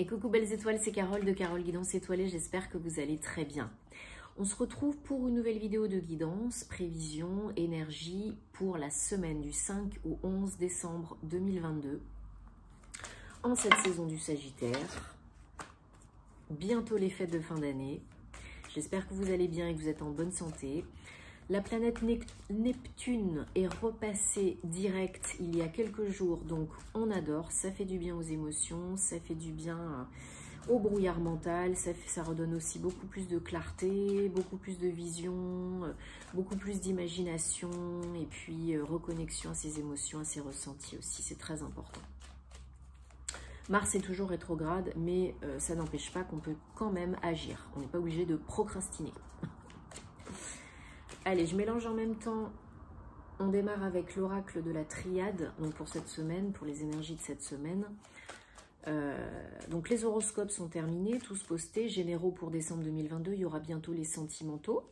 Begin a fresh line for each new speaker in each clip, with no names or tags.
Et coucou belles étoiles, c'est Carole de Carole Guidance Étoilée, j'espère que vous allez très bien. On se retrouve pour une nouvelle vidéo de guidance, prévision, énergie pour la semaine du 5 au 11 décembre 2022. En cette saison du Sagittaire, bientôt les fêtes de fin d'année. J'espère que vous allez bien et que vous êtes en bonne santé. La planète Neptune est repassée direct il y a quelques jours, donc on adore, ça fait du bien aux émotions, ça fait du bien au brouillard mental, ça redonne aussi beaucoup plus de clarté, beaucoup plus de vision, beaucoup plus d'imagination et puis reconnexion à ses émotions, à ses ressentis aussi, c'est très important. Mars est toujours rétrograde, mais ça n'empêche pas qu'on peut quand même agir, on n'est pas obligé de procrastiner. Allez, je mélange en même temps. On démarre avec l'oracle de la triade, donc pour cette semaine, pour les énergies de cette semaine. Donc les horoscopes sont terminés, tous postés, généraux pour décembre 2022. Il y aura bientôt les sentimentaux.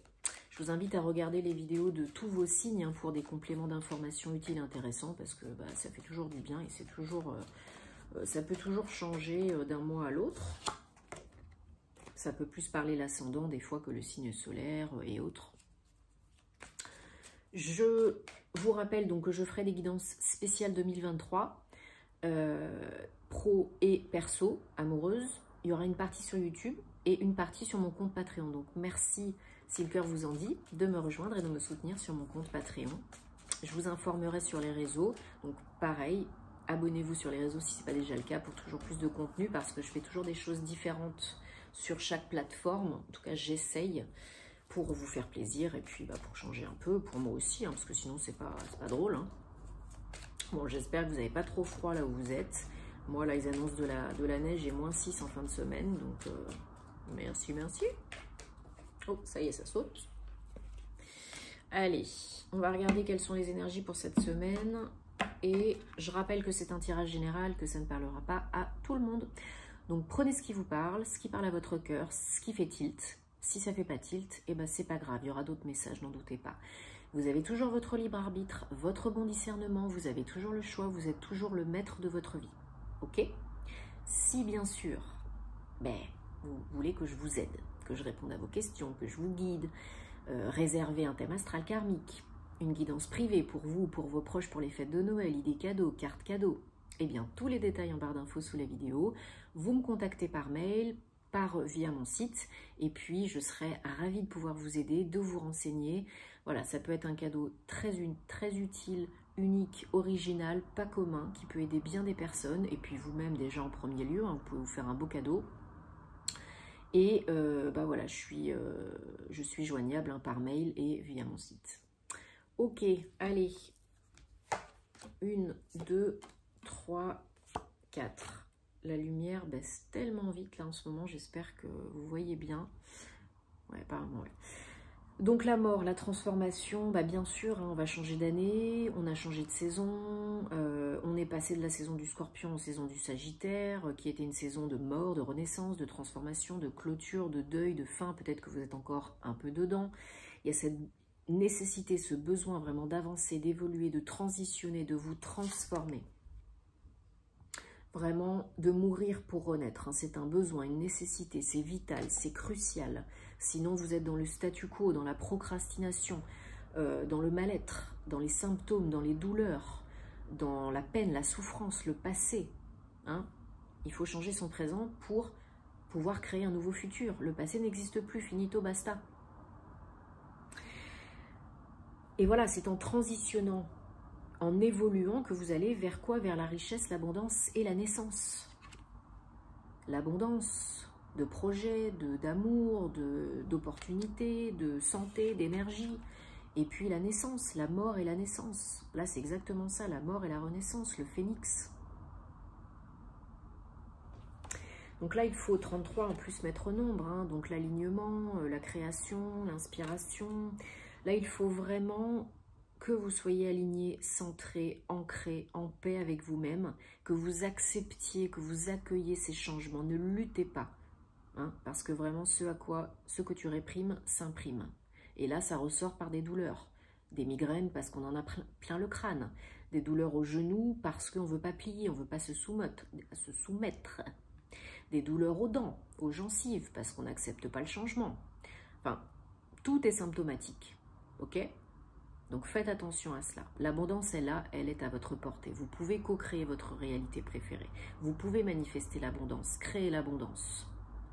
Je vous invite à regarder les vidéos de tous vos signes pour des compléments d'informations utiles et intéressants, parce que ça fait toujours du bien et c'est toujours, ça peut toujours changer d'un mois à l'autre. Ça peut plus parler l'ascendant des fois que le signe solaire et autres. Je vous rappelle donc que je ferai des guidances spéciales 2023, pro et perso, amoureuse. Il y aura une partie sur YouTube et une partie sur mon compte Patreon. Donc merci, si le cœur vous en dit, de me rejoindre et de me soutenir sur mon compte Patreon. Je vous informerai sur les réseaux. Donc pareil, abonnez-vous sur les réseaux si ce n'est pas déjà le cas pour toujours plus de contenu parce que je fais toujours des choses différentes sur chaque plateforme. En tout cas, j'essaye, pour vous faire plaisir et puis pour changer un peu, pour moi aussi, parce que sinon c'est pas drôle. Hein. Bon, j'espère que vous n'avez pas trop froid là où vous êtes. Moi là, ils annoncent de la neige et -6 en fin de semaine, donc merci. Oh, ça y est, ça saute. Allez, on va regarder quelles sont les énergies pour cette semaine. Et je rappelle que c'est un tirage général, que ça ne parlera pas à tout le monde. Donc prenez ce qui vous parle, ce qui parle à votre cœur, ce qui fait tilt. Si ça ne fait pas tilt, eh ben c'est pas grave, il y aura d'autres messages, n'en doutez pas. Vous avez toujours votre libre arbitre, votre bon discernement, vous avez toujours le choix, vous êtes toujours le maître de votre vie. Ok? Si bien sûr, vous voulez que je vous aide, que je réponde à vos questions, que je vous guide, réservez un thème astral karmique, une guidance privée pour vous, pour vos proches, pour les fêtes de Noël, idées cadeaux, cartes cadeaux, eh bien tous les détails en barre d'infos sous la vidéo. Vous me contactez par mail, via mon site, et puis je serai ravie de pouvoir vous aider, de vous renseigner. Voilà, ça peut être un cadeau très utile, unique, original, pas commun, qui peut aider bien des personnes, et puis vous-même déjà en premier lieu, hein, vous pouvez vous faire un beau cadeau. Et voilà, je suis joignable par mail et via mon site. Ok, allez, 1, 2, 3, 4. La lumière baisse tellement vite là en ce moment, j'espère que vous voyez bien. Ouais, apparemment, ouais. Donc la mort, la transformation, bien sûr, hein, on va changer d'année, on a changé de saison, on est passé de la saison du Scorpion en saison du Sagittaire, qui était une saison de mort, de renaissance, de transformation, de clôture, de deuil, de fin, peut-être que vous êtes encore un peu dedans. Il y a cette nécessité, ce besoin vraiment d'avancer, d'évoluer, de transitionner, de vous transformer. Vraiment, de mourir pour renaître, hein. C'est un besoin, une nécessité, c'est vital, c'est crucial. Sinon, vous êtes dans le statu quo, dans la procrastination, dans le mal-être, dans les symptômes, dans les douleurs, dans la peine, la souffrance, le passé. Hein. Il faut changer son présent pour pouvoir créer un nouveau futur. Le passé n'existe plus, finito, basta. Et voilà, c'est en transitionnant, en évoluant que vous allez vers quoi? Vers la richesse, l'abondance et la naissance. L'abondance de projets, d'amour, d'opportunités, de santé, d'énergie. Et puis la naissance, la mort et la naissance. Là, c'est exactement ça, la mort et la renaissance, le phénix. Donc là, il faut 33 en plus mettre nombre. Hein, donc l'alignement, la création, l'inspiration. Là, il faut vraiment que vous soyez aligné, centré, ancré, en paix avec vous-même, que vous acceptiez, que vous accueillez ces changements. Ne luttez pas, hein, parce que vraiment ce que tu réprimes s'imprime. Et là, ça ressort par des douleurs, des migraines parce qu'on en a plein le crâne, des douleurs aux genoux parce qu'on ne veut pas plier, on ne veut pas se soumettre. des douleurs aux dents, aux gencives, parce qu'on n'accepte pas le changement. Enfin, tout est symptomatique, ok? Donc faites attention à cela. L'abondance est là, elle est à votre portée. Vous pouvez co-créer votre réalité préférée. Vous pouvez manifester l'abondance, créer l'abondance,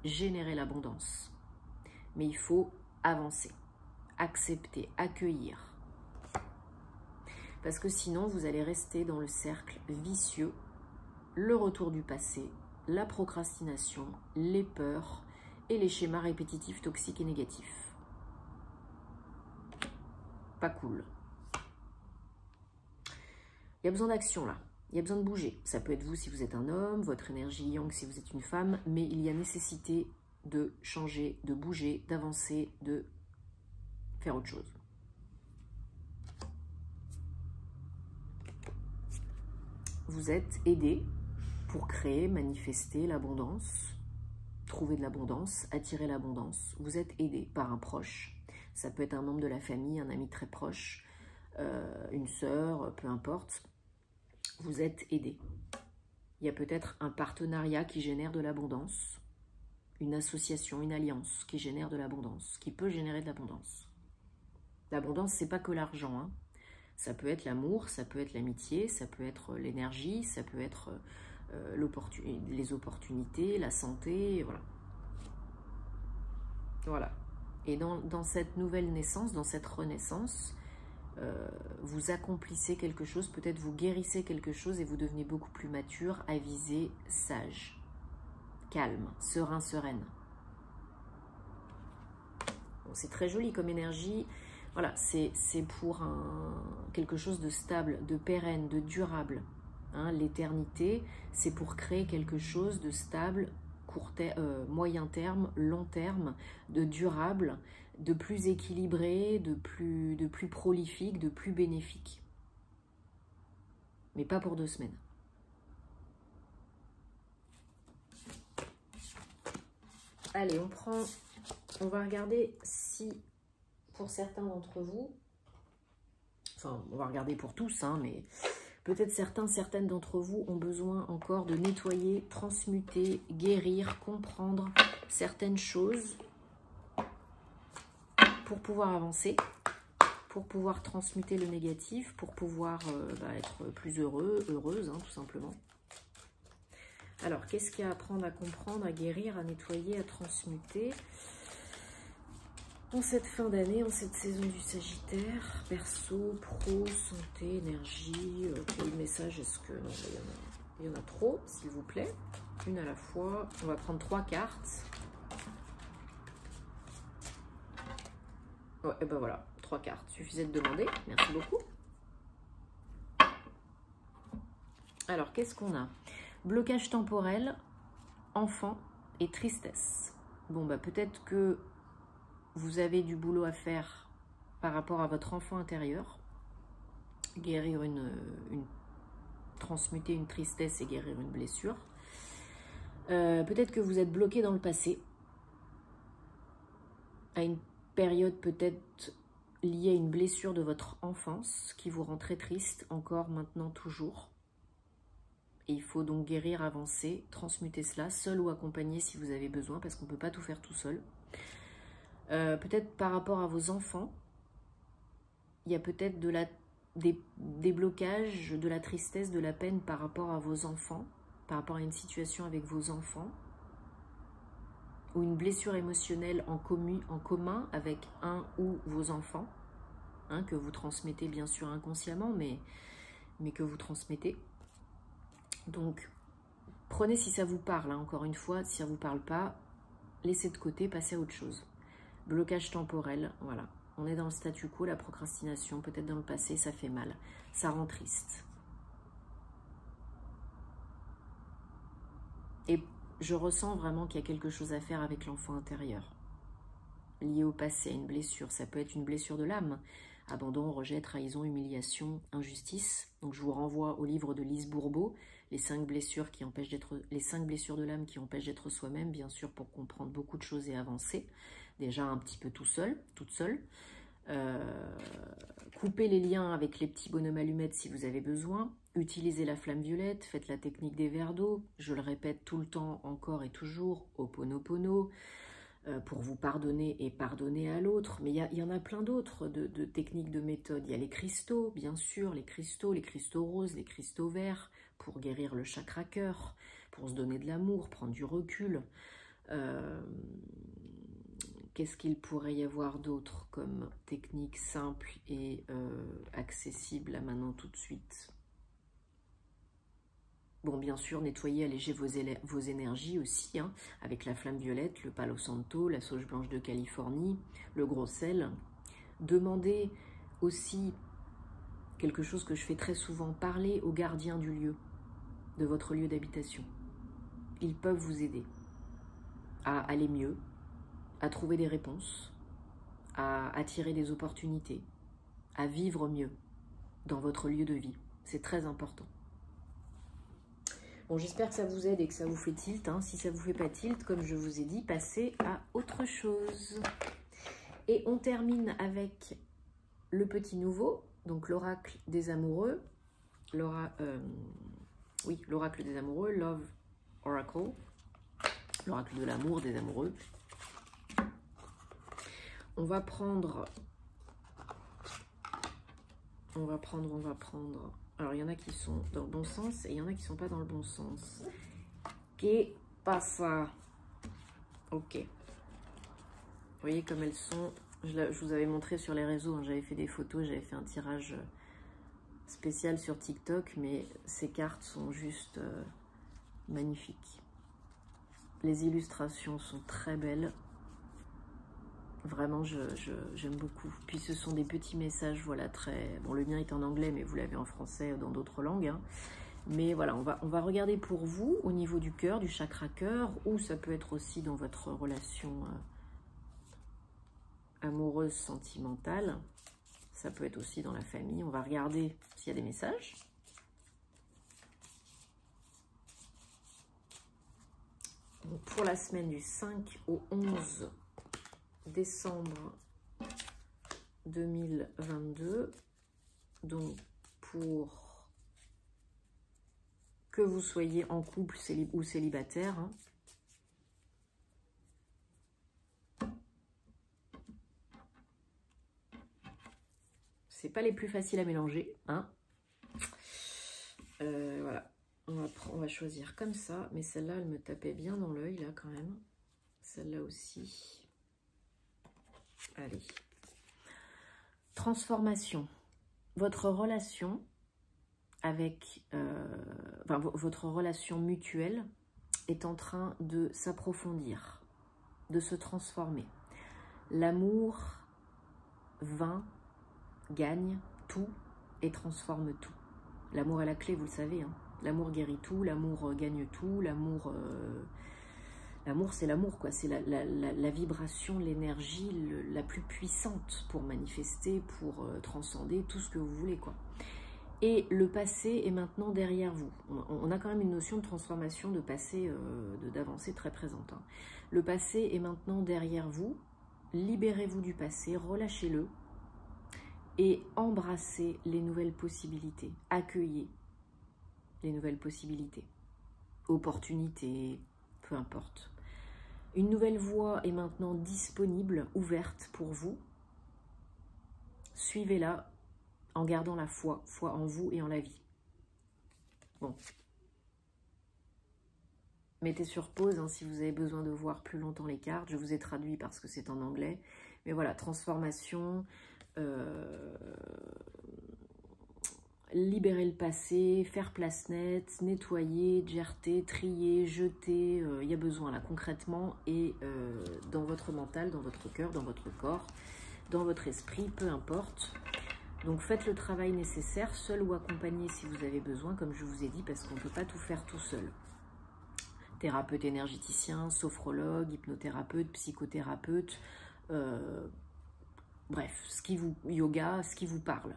générer l'abondance. Mais il faut avancer, accepter, accueillir. Parce que sinon, vous allez rester dans le cercle vicieux, le retour du passé, la procrastination, les peurs et les schémas répétitifs toxiques et négatifs. Pas cool. Il y a besoin d'action là, il y a besoin de bouger. Ça peut être vous si vous êtes un homme, votre énergie yang si vous êtes une femme, mais il y a nécessité de changer, de bouger, d'avancer, de faire autre chose. Vous êtes aidé pour créer, manifester l'abondance, trouver de l'abondance, attirer l'abondance. Vous êtes aidé par un proche. Ça peut être un membre de la famille, un ami très proche, une sœur, peu importe. Vous êtes aidé. Il y a peut-être un partenariat qui génère de l'abondance, une association, une alliance qui génère de l'abondance, qui peut générer de l'abondance. L'abondance, c'est pas que l'argent, hein. Ça peut être l'amour, ça peut être l'amitié, ça peut être l'énergie, ça peut être les opportunités, la santé, voilà. Voilà. Et dans cette nouvelle naissance, dans cette renaissance, vous accomplissez quelque chose, peut-être vous guérissez quelque chose et vous devenez beaucoup plus mature, avisé, sage, calme, serein, sereine. Bon, c'est très joli comme énergie. Voilà, c'est pour quelque chose de stable, de pérenne, de durable. Hein, l'éternité, c'est pour créer quelque chose de stable, moyen terme, long terme, de durable, de plus équilibré, de plus prolifique, de plus bénéfique. Mais pas pour 2 semaines. Allez, on va regarder si, pour certains d'entre vous, enfin, on va regarder pour tous, hein, mais peut-être certaines d'entre vous ont besoin encore de nettoyer, transmuter, guérir, comprendre certaines choses pour pouvoir avancer, pour pouvoir transmuter le négatif, pour pouvoir être plus heureuse, hein, tout simplement. Alors, qu'est-ce qu'il y a à apprendre, à comprendre, à guérir, à nettoyer, à transmuter en cette fin d'année, en cette saison du Sagittaire? Perso, pro, santé, énergie, quel message est-ce que... Non, il y en a trop, s'il vous plaît. Une à la fois. On va prendre 3 cartes. Ouais, et ben voilà, 3 cartes. Suffisait de demander. Merci beaucoup. Alors, qu'est-ce qu'on a? Blocage temporel, enfant et tristesse. Bon, bah peut-être que vous avez du boulot à faire par rapport à votre enfant intérieur. Guérir transmuter une tristesse et guérir une blessure. Peut-être que vous êtes bloqué dans le passé. À une période peut-être liée à une blessure de votre enfance qui vous rend très triste, encore, maintenant, toujours. Et il faut donc guérir, avancer, transmuter cela, seul ou accompagné si vous avez besoin, parce qu'on ne peut pas tout faire tout seul. Peut-être par rapport à vos enfants, il y a peut-être des blocages, de la tristesse, de la peine par rapport à vos enfants, par rapport à une situation avec vos enfants, ou une blessure émotionnelle en commun avec un ou vos enfants, hein, que vous transmettez bien sûr inconsciemment, mais que vous transmettez. Donc, prenez si ça vous parle, hein, encore une fois, si ça ne vous parle pas, laissez de côté, passez à autre chose. Blocage temporel, voilà. On est dans le statu quo, la procrastination, peut-être dans le passé, ça fait mal. Ça rend triste. Et je ressens vraiment qu'il y a quelque chose à faire avec l'enfant intérieur. Lié au passé, à une blessure. Ça peut être une blessure de l'âme. Abandon, rejet, trahison, humiliation, injustice. Donc je vous renvoie au livre de Lise Bourbeau, les 5 blessures de l'âme qui empêchent d'être soi-même, bien sûr, pour comprendre beaucoup de choses et avancer. Déjà un petit peu tout seul, toute seule. Coupez les liens avec les petits bonhommes allumettes si vous avez besoin. Utilisez la flamme violette, faites la technique des verres d'eau. Je le répète tout le temps, encore et toujours, Ho'oponopono, pour vous pardonner et pardonner à l'autre. Mais il y en a plein d'autres de techniques, de méthodes. Il y a les cristaux, bien sûr, les cristaux roses, les cristaux verts, pour guérir le chakra cœur, pour se donner de l'amour, prendre du recul. Qu'est-ce qu'il pourrait y avoir d'autre comme technique simple et accessible là maintenant tout de suite? Bon, bien sûr, nettoyer, alléger vos énergies aussi, hein, avec la flamme violette, le palo santo, la sauge blanche de Californie, le gros sel. Demandez aussi quelque chose que je fais très souvent, parler aux gardiens du lieu, de votre lieu d'habitation. Ils peuvent vous aider à aller mieux, à trouver des réponses, à attirer des opportunités, à vivre mieux dans votre lieu de vie. C'est très important. Bon, j'espère que ça vous aide et que ça vous fait tilt. Hein. Si ça ne vous fait pas tilt, comme je vous ai dit, passez à autre chose. Et on termine avec le petit nouveau, donc l'oracle des amoureux. L'oracle des amoureux, Love Oracle. L'oracle de l'amour des amoureux. On va prendre. Alors, il y en a qui sont dans le bon sens et il y en a qui ne sont pas dans le bon sens. Qu'est pasa? Ok. Vous voyez comme elles sont. Je vous avais montré sur les réseaux, hein, j'avais fait des photos, j'avais fait un tirage spécial sur TikTok, mais ces cartes sont juste magnifiques. Les illustrations sont très belles. Vraiment, j'aime beaucoup. Puis ce sont des petits messages, voilà, très... Bon, le mien est en anglais, mais vous l'avez en français, dans d'autres langues. Hein. Mais voilà, on va regarder pour vous, au niveau du cœur, du chakra cœur, ou ça peut être aussi dans votre relation amoureuse, sentimentale. Ça peut être aussi dans la famille. On va regarder s'il y a des messages. Donc, pour la semaine du 5 au 11 décembre 2022, donc pour que vous soyez en couple ou célibataire, hein. C'est pas les plus faciles à mélanger, hein. Voilà, on va choisir comme ça, mais celle-là, elle me tapait bien dans l'œil, là, quand même. Celle-là aussi. Allez. Transformation. Votre relation avec... votre relation mutuelle est en train de s'approfondir, de se transformer. L'amour gagne tout et transforme tout. L'amour est la clé, vous le savez. Hein. L'amour guérit tout, l'amour gagne tout, l'amour... L'amour, c'est l'amour, quoi. C'est la vibration, l'énergie la plus puissante pour manifester, pour transcender tout ce que vous voulez, quoi. Et le passé est maintenant derrière vous. On a quand même une notion de transformation, de passé, d'avancée très présente. Hein. Le passé est maintenant derrière vous. Libérez-vous du passé, relâchez-le et embrassez les nouvelles possibilités. Accueillez les nouvelles possibilités, opportunités, peu importe. Une nouvelle voie est maintenant disponible, ouverte pour vous. Suivez-la en gardant la foi en vous et en la vie. Bon. Mettez sur pause hein, si vous avez besoin de voir plus longtemps les cartes. Je vous ai traduit parce que c'est en anglais. Mais voilà, transformation, libérer le passé, faire place nette, nettoyer, gerter, trier, jeter, il y a besoin là concrètement et dans votre mental, dans votre cœur, dans votre corps, dans votre esprit, peu importe. Donc faites le travail nécessaire, seul ou accompagné si vous avez besoin, comme je vous ai dit, parce qu'on ne peut pas tout faire tout seul. Thérapeute énergéticien, sophrologue, hypnothérapeute, psychothérapeute, bref, yoga, ce qui vous parle.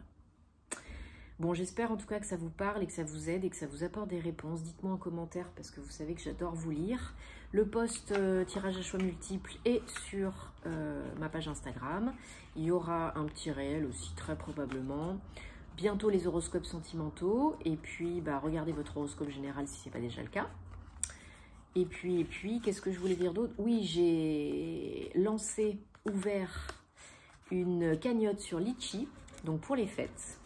Bon, j'espère en tout cas que ça vous parle et que ça vous aide et que ça vous apporte des réponses. Dites-moi en commentaire parce que vous savez que j'adore vous lire. Le post tirage à choix multiples est sur ma page Instagram. Il y aura un petit réel aussi très probablement. bientôt les horoscopes sentimentaux. Et puis, regardez votre horoscope général si ce n'est pas déjà le cas. Et puis, qu'est-ce que je voulais dire d'autre? Oui, j'ai ouvert une cagnotte sur Litchi, donc pour les fêtes.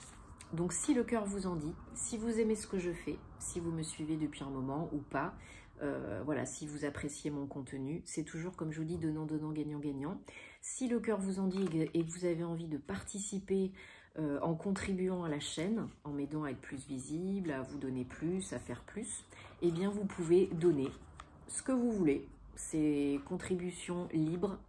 Donc si le cœur vous en dit, si vous aimez ce que je fais, si vous me suivez depuis un moment ou pas, voilà, si vous appréciez mon contenu, c'est toujours, comme je vous dis, donnant, gagnant. Si le cœur vous en dit et que vous avez envie de participer en contribuant à la chaîne, en m'aidant à être plus visible, à vous donner plus, à faire plus, eh bien vous pouvez donner ce que vous voulez. C'est contribution libre,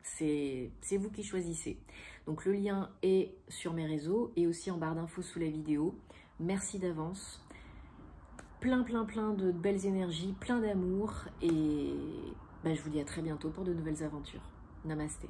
c'est vous qui choisissez. Donc le lien est sur mes réseaux et aussi en barre d'infos sous la vidéo. Merci d'avance. Plein de belles énergies, plein d'amour et je vous dis à très bientôt pour de nouvelles aventures. Namasté.